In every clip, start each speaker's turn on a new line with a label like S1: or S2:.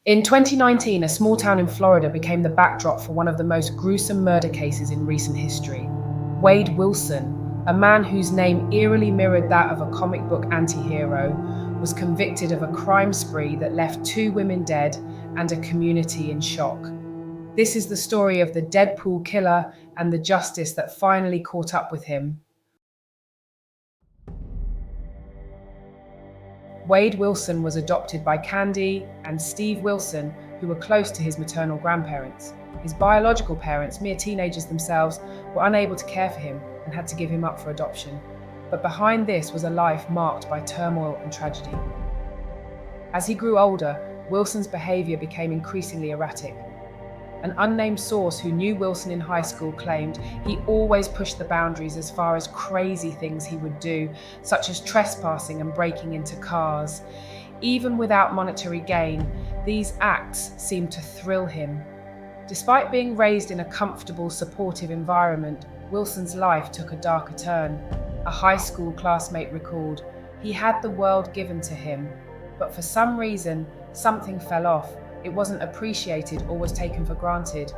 S1: In 2019, a small town in Florida became the backdrop for one of the most gruesome murder cases in recent history. Wade Wilson, a man whose name eerily mirrored that of a comic book anti-hero, was convicted of a crime spree that left 2 women dead and a community in shock. This is the story of the Deadpool Killer and the justice that finally caught up with him. Wade Wilson was adopted by Candy and Steve Wilson, who were close to his maternal grandparents. His biological parents, mere teenagers themselves, were unable to care for him and had to give him up for adoption. But behind this was a life marked by turmoil and tragedy. As he grew older, Wilson's behavior became increasingly erratic. An unnamed source who knew Wilson in high school claimed he always pushed the boundaries as far as crazy things he would do, such as trespassing and breaking into cars. Even without monetary gain, these acts seemed to thrill him. Despite being raised in a comfortable, supportive environment, Wilson's life took a darker turn. A high school classmate recalled, "He had the world given to him, but for some reason, something fell off. It wasn't appreciated or was taken for granted."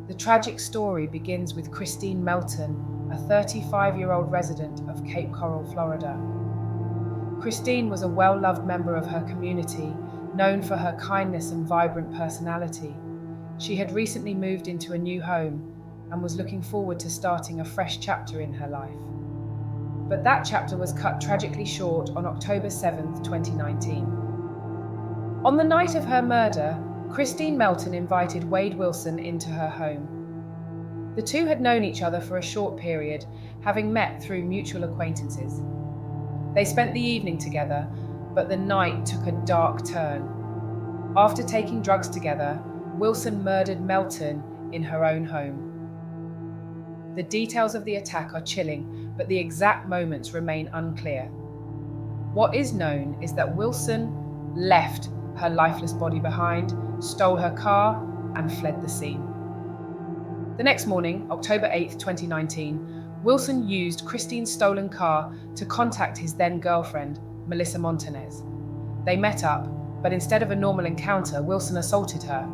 S1: The tragic story begins with Christine Melton, a 35-year-old resident of Cape Coral, Florida. Christine was a well-loved member of her community, known for her kindness and vibrant personality. She had recently moved into a new home and was looking forward to starting a fresh chapter in her life. But that chapter was cut tragically short on October 7th, 2019. On the night of her murder, Christine Melton invited Wade Wilson into her home. The two had known each other for a short period, having met through mutual acquaintances. They spent the evening together, but the night took a dark turn. After taking drugs together, Wilson murdered Melton in her own home. The details of the attack are chilling, but the exact moments remain unclear. What is known is that Wilson left her lifeless body behind, stole her car, and fled the scene. The next morning, October 8th, 2019, Wilson used Christine's stolen car to contact his then-girlfriend, Melissa Montanez. They met up, but instead of a normal encounter, Wilson assaulted her.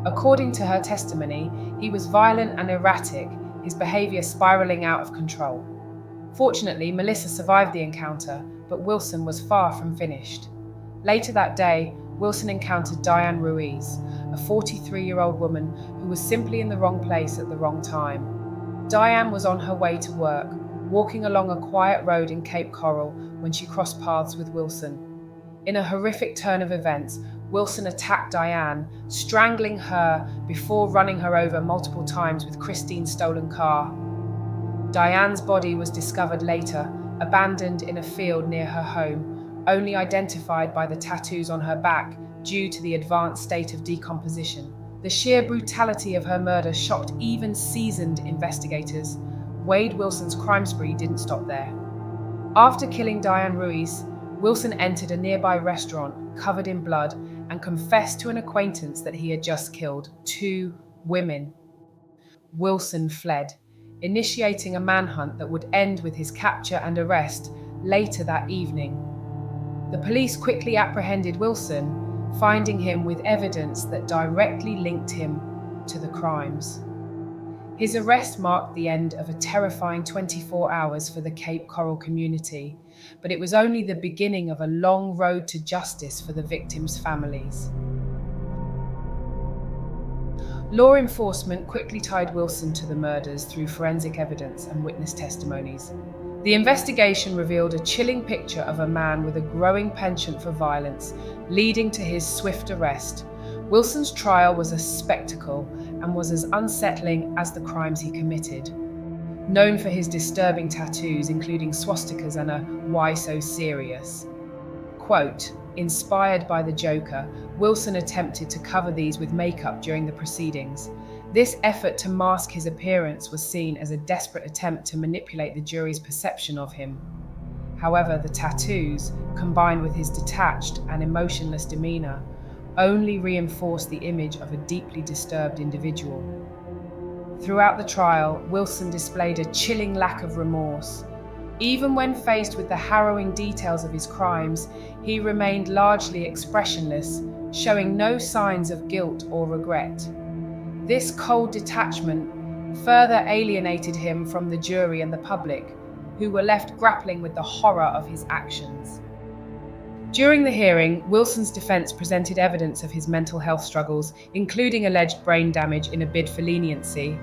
S1: According to her testimony, he was violent and erratic, his behavior spiraling out of control. Fortunately, Melissa survived the encounter, but Wilson was far from finished. Later that day, Wilson encountered Diane Ruiz, a 43-year-old woman who was simply in the wrong place at the wrong time. Diane was on her way to work, walking along a quiet road in Cape Coral when she crossed paths with Wilson. In a horrific turn of events, Wilson attacked Diane, strangling her before running her over multiple times with Christine's stolen car. Diane's body was discovered later, abandoned in a field near her home, only identified by the tattoos on her back due to the advanced state of decomposition. The sheer brutality of her murder shocked even seasoned investigators. Wade Wilson's crime spree didn't stop there. After killing Diane Ruiz, Wilson entered a nearby restaurant covered in blood and confessed to an acquaintance that he had just killed 2 women. Wilson fled, initiating a manhunt that would end with his capture and arrest later that evening. The police quickly apprehended Wilson, finding him with evidence that directly linked him to the crimes. His arrest marked the end of a terrifying 24 hours for the Cape Coral community, but it was only the beginning of a long road to justice for the victims' families. Law enforcement quickly tied Wilson to the murders through forensic evidence and witness testimonies. The investigation revealed a chilling picture of a man with a growing penchant for violence, leading to his swift arrest. Wilson's trial was a spectacle and was as unsettling as the crimes he committed. Known for his disturbing tattoos, including swastikas and a "Why so serious?" Quote, inspired by the Joker, Wilson attempted to cover these with makeup during the proceedings. This effort to mask his appearance was seen as a desperate attempt to manipulate the jury's perception of him. However, the tattoos, combined with his detached and emotionless demeanor, only reinforced the image of a deeply disturbed individual. Throughout the trial, Wilson displayed a chilling lack of remorse. Even when faced with the harrowing details of his crimes, he remained largely expressionless, showing no signs of guilt or regret. This cold detachment further alienated him from the jury and the public, who were left grappling with the horror of his actions. During the hearing, Wilson's defense presented evidence of his mental health struggles, including alleged brain damage in a bid for leniency.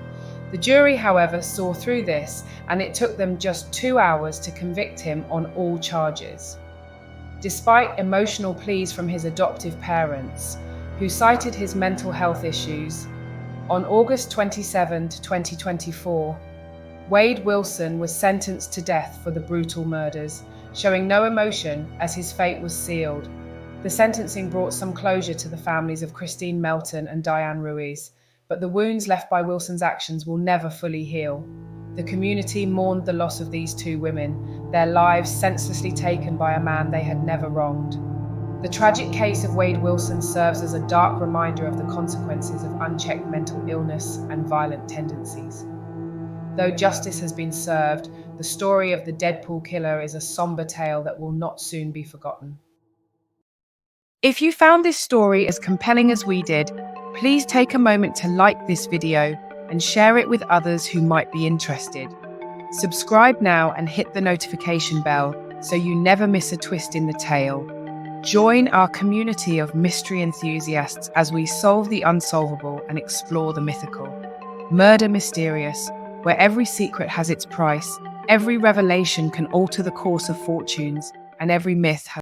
S1: The jury, however, saw through this, and it took them just 2 hours to convict him on all charges. Despite emotional pleas from his adoptive parents, who cited his mental health issues, on August 27, 2024, Wade Wilson was sentenced to death for the brutal murders, showing no emotion as his fate was sealed. The sentencing brought some closure to the families of Christine Melton and Diane Ruiz, but the wounds left by Wilson's actions will never fully heal. The community mourned the loss of these two women, their lives senselessly taken by a man they had never wronged. The tragic case of Wade Wilson serves as a dark reminder of the consequences of unchecked mental illness and violent tendencies. Though justice has been served, the story of the Deadpool Killer is a somber tale that will not soon be forgotten. If you found this story as compelling as we did, please take a moment to like this video and share it with others who might be interested. Subscribe now and hit the notification bell so you never miss a twist in the tale. Join our community of mystery enthusiasts as we solve the unsolvable and explore the mythical. Murder Mysterious, where every secret has its price, every revelation can alter the course of fortunes, and every myth has